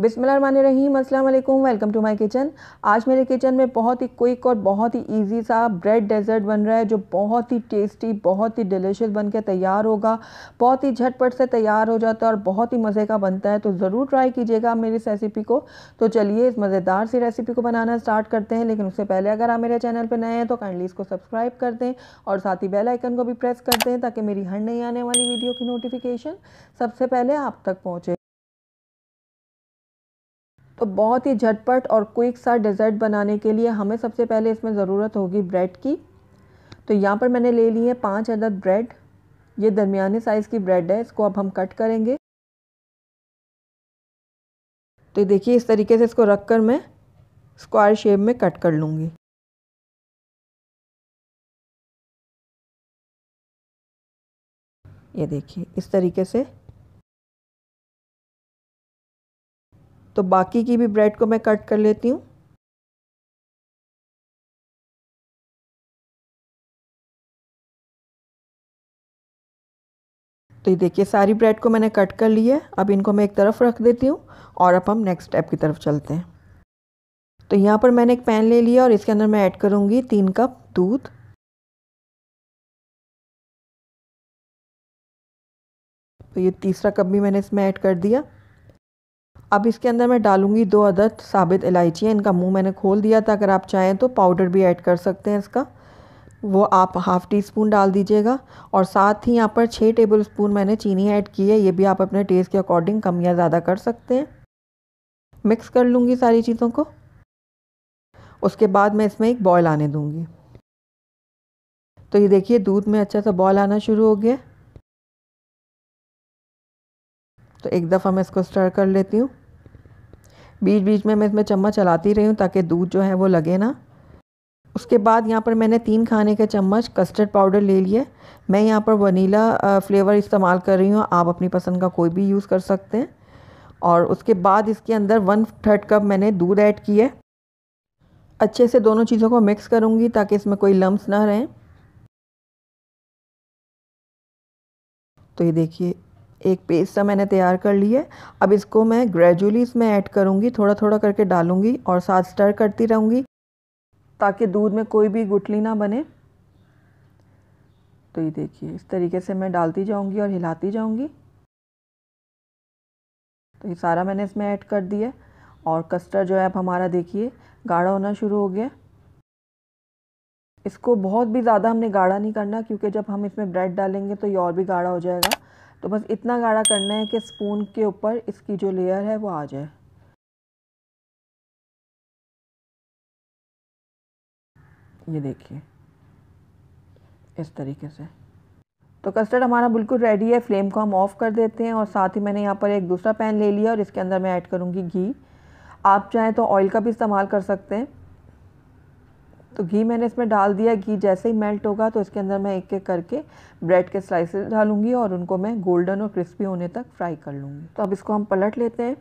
बिस्मिल्लाहिर्रहमानिर्रहीम, अस्सलाम वालेकुम, वेलकम टू माय किचन। आज मेरे किचन में बहुत ही क्विक और बहुत ही इजी सा ब्रेड डेजर्ट बन रहा है जो बहुत ही टेस्टी, बहुत ही डिलीशियस बन के तैयार होगा। बहुत ही झटपट से तैयार हो जाता है और बहुत ही मज़े का बनता है, तो ज़रूर ट्राई कीजिएगा मेरी इस रेसिपी को। तो चलिए इस मज़ेदार सी रेसिपी को बनाना स्टार्ट करते हैं, लेकिन उससे पहले अगर आप मेरे चैनल पर नए हैं तो काइंडली इसको सब्सक्राइब कर दें और साथ ही बेल आइकन को भी प्रेस कर दें ताकि मेरी हर नई आने वाली वीडियो की नोटिफिकेशन सबसे पहले आप तक पहुँचे। तो बहुत ही झटपट और क्विक सा डेज़र्ट बनाने के लिए हमें सबसे पहले इसमें ज़रूरत होगी ब्रेड की। तो यहाँ पर मैंने ले ली है 5 अदद ब्रेड। ये दरमियाने साइज़ की ब्रेड है, इसको अब हम कट करेंगे। तो देखिए इस तरीके से इसको रख कर मैं स्क्वायर शेप में कट कर लूँगी। ये देखिए इस तरीके से। तो बाकी की भी ब्रेड को मैं कट कर लेती हूँ। तो ये देखिए सारी ब्रेड को मैंने कट कर ली है। अब इनको मैं एक तरफ रख देती हूँ और अब हम नेक्स्ट स्टेप की तरफ चलते हैं। तो यहाँ पर मैंने एक पैन ले लिया और इसके अंदर मैं ऐड करूँगी 3 कप दूध। तो ये तीसरा कप भी मैंने इसमें ऐड कर दिया। अब इसके अंदर मैं डालूंगी 2 अदद साबित इलायचियाँ। इनका मुंह मैंने खोल दिया था, अगर आप चाहें तो पाउडर भी ऐड कर सकते हैं इसका, वो आप हाफ़ टी स्पून डाल दीजिएगा। और साथ ही यहाँ पर 6 टेबल स्पून मैंने चीनी ऐड की है, ये भी आप अपने टेस्ट के अकॉर्डिंग कम या ज़्यादा कर सकते हैं। मिक्स कर लूँगी सारी चीज़ों को। उसके बाद मैं इसमें एक बॉयल आने दूँगी। तो ये देखिए दूध में अच्छा सा बॉयल आना शुरू हो गया। तो एक दफ़ा मैं इसको स्टर कर लेती हूँ। बीच बीच में मैं इसमें चम्मच चलाती रही हूँ ताकि दूध जो है वो लगे ना। उसके बाद यहाँ पर मैंने 3 खाने के चम्मच कस्टर्ड पाउडर ले लिए। मैं यहाँ पर वनीला फ्लेवर इस्तेमाल कर रही हूँ, आप अपनी पसंद का कोई भी यूज़ कर सकते हैं। और उसके बाद इसके अंदर 1/3 कप मैंने दूध ऐड किया है। अच्छे से दोनों चीज़ों को मिक्स करूँगी ताकि इसमें कोई लम्स ना रहें। तो ये देखिए एक पेस्ट सा मैंने तैयार कर लिया है। अब इसको मैं ग्रेजुअली इसमें ऐड करूँगी, थोड़ा थोड़ा करके डालूँगी और साथ स्टर करती रहूँगी ताकि दूध में कोई भी गुठली ना बने। तो ये देखिए इस तरीके से मैं डालती जाऊँगी और हिलाती जाऊँगी। तो ये सारा मैंने इसमें ऐड कर दिया और कस्टर्ड जो है अब हमारा देखिए गाढ़ा होना शुरू हो गया। इसको बहुत भी ज़्यादा हमने गाढ़ा नहीं करना, क्योंकि जब हम इसमें ब्रेड डालेंगे तो ये और भी गाढ़ा हो जाएगा। तो बस इतना गाढ़ा करना है कि स्पून के ऊपर इसकी जो लेयर है वो आ जाए। ये देखिए इस तरीके से। तो कस्टर्ड हमारा बिल्कुल रेडी है। फ्लेम को हम ऑफ़ कर देते हैं और साथ ही मैंने यहाँ पर एक दूसरा पैन ले लिया और इसके अंदर मैं ऐड करूँगी घी। आप चाहें तो ऑयल का भी इस्तेमाल कर सकते हैं। तो घी मैंने इसमें डाल दिया। घी जैसे ही मेल्ट होगा तो इसके अंदर मैं एक एक करके ब्रेड के स्लाइसेस डालूँगी और उनको मैं गोल्डन और क्रिस्पी होने तक फ्राई कर लूँगी। तो अब इसको हम पलट लेते हैं।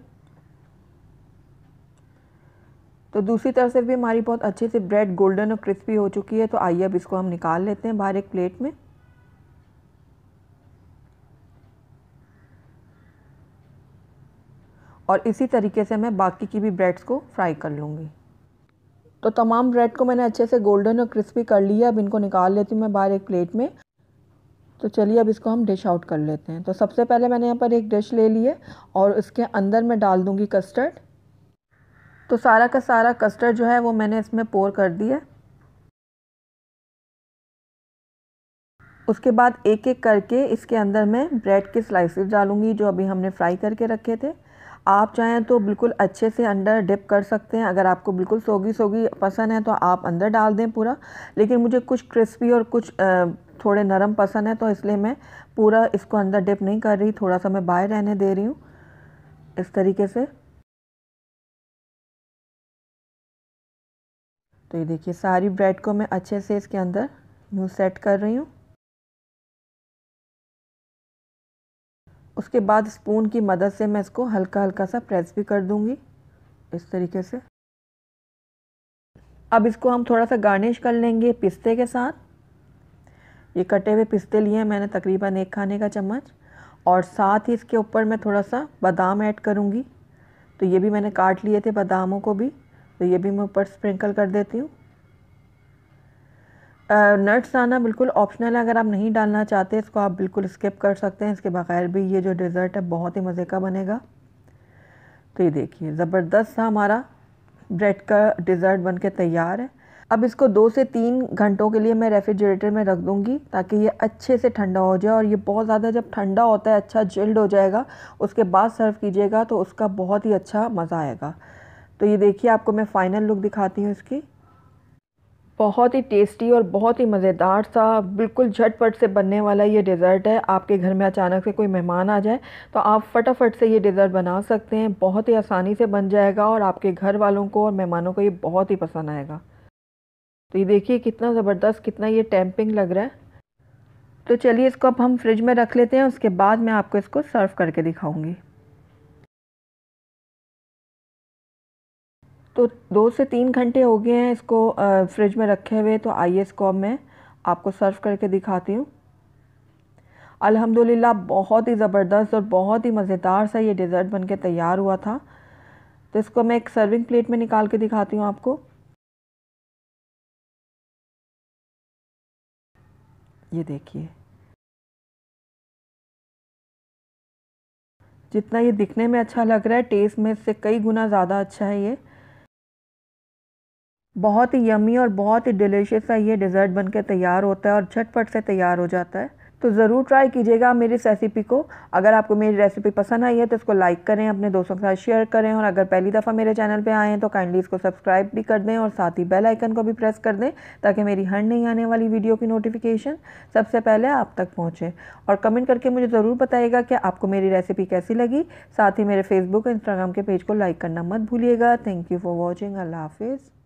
तो दूसरी तरफ से भी हमारी बहुत अच्छे से ब्रेड गोल्डन और क्रिस्पी हो चुकी है। तो आइए अब इसको हम निकाल लेते हैं बाहर एक प्लेट में। और इसी तरीके से मैं बाकी की भी ब्रेड्स को फ्राई कर लूँगी। तो तमाम ब्रेड को मैंने अच्छे से गोल्डन और क्रिस्पी कर लिया। अब इनको निकाल लेती हूँ मैं बाहर एक प्लेट में। तो चलिए अब इसको हम डिश आउट कर लेते हैं। तो सबसे पहले मैंने यहाँ पर एक डिश ले ली है और इसके अंदर मैं डाल दूँगी कस्टर्ड। तो सारा का सारा कस्टर्ड जो है वो मैंने इसमें पोर कर दिया। उसके बाद एक एक करके इसके अंदर मैं ब्रेड के स्लाइसेस डालूँगी जो अभी हमने फ्राई करके रखे थे। आप चाहें तो बिल्कुल अच्छे से अंदर डिप कर सकते हैं। अगर आपको बिल्कुल सोगी सोगी पसंद है तो आप अंदर डाल दें पूरा, लेकिन मुझे कुछ क्रिस्पी और कुछ थोड़े नरम पसंद है, तो इसलिए मैं पूरा इसको अंदर डिप नहीं कर रही, थोड़ा सा मैं बाहर रहने दे रही हूँ इस तरीके से। तो ये देखिए सारी ब्रेड को मैं अच्छे से इसके अंदर यूँ सेट कर रही हूँ। उसके बाद स्पून की मदद से मैं इसको हल्का हल्का सा प्रेस भी कर दूँगी इस तरीके से। अब इसको हम थोड़ा सा गार्निश कर लेंगे पिस्ते के साथ। ये कटे हुए पिस्ते लिए हैं मैंने तकरीबन 1 खाने का चम्मच, और साथ ही इसके ऊपर मैं थोड़ा सा बादाम ऐड करूँगी तो ये भी मैंने काट लिए थे बादामों को भी, तो ये भी मैं ऊपर स्प्रिंकल कर देती हूँ। नट्स डालना बिल्कुल ऑप्शनल है, अगर आप नहीं डालना चाहते इसको आप बिल्कुल स्किप कर सकते हैं। इसके बगैर भी ये जो डेज़र्ट है बहुत ही मज़े का बनेगा। तो ये देखिए ज़बरदस्त सा हमारा ब्रेड का डेज़र्ट बनके तैयार है। अब इसको 2 से 3 घंटों के लिए मैं रेफ्रिजरेटर में रख दूँगी ताकि ये अच्छे से ठंडा हो जाए, और ये बहुत ज़्यादा जब ठंडा होता है अच्छा चिल्ड हो जाएगा, उसके बाद सर्व कीजिएगा तो उसका बहुत ही अच्छा मज़ा आएगा। तो ये देखिए आपको मैं फ़ाइनल लुक दिखाती हूँ इसकी। बहुत ही टेस्टी और बहुत ही मज़ेदार सा बिल्कुल झटपट से बनने वाला ये डेज़र्ट है। आपके घर में अचानक से कोई मेहमान आ जाए तो आप फटाफट से ये डेज़र्ट बना सकते हैं, बहुत ही आसानी से बन जाएगा और आपके घर वालों को और मेहमानों को ये बहुत ही पसंद आएगा। तो ये देखिए कितना ज़बरदस्त, कितना ये टेम्पिंग लग रहा है। तो चलिए इसको अब हम फ्रिज में रख लेते हैं, उसके बाद मैं आपको इसको सर्व करके दिखाऊंगी। तो 2 से 3 घंटे हो गए हैं इसको फ्रिज में रखे हुए, तो आइए इसको अब मैं आपको सर्व करके दिखाती हूँ। अल्हम्दुलिल्लाह बहुत ही ज़बरदस्त और बहुत ही मज़ेदार सा ये डेज़र्ट बनके तैयार हुआ था। तो इसको मैं एक सर्विंग प्लेट में निकाल के दिखाती हूँ आपको। ये देखिए जितना ये दिखने में अच्छा लग रहा है, टेस्ट में इससे कई गुना ज़्यादा अच्छा है ये। बहुत ही यम्मी और बहुत ही डिलीशियस सा ये डेज़र्ट बनकर तैयार होता है और झटपट से तैयार हो जाता है। तो ज़रूर ट्राई कीजिएगा मेरी इस रेसिपी को। अगर आपको मेरी रेसिपी पसंद आई है तो इसको लाइक करें, अपने दोस्तों के साथ शेयर करें, और अगर पहली दफ़ा मेरे चैनल पे आए हैं तो काइंडली इसको सब्सक्राइब भी कर दें और साथ ही बेल आइकन को भी प्रेस कर दें ताकि मेरी हर नई आने वाली वीडियो की नोटिफिकेशन सबसे पहले आप तक पहुँचे। और कमेंट करके मुझे ज़रूर बताइएगा कि आपको मेरी रेसिपी कैसी लगी। साथ ही मेरे फेसबुक और इंस्टाग्राम के पेज को लाइक करना मत भूलिएगा। Thank you for watching. अल्लाह हाफिज़।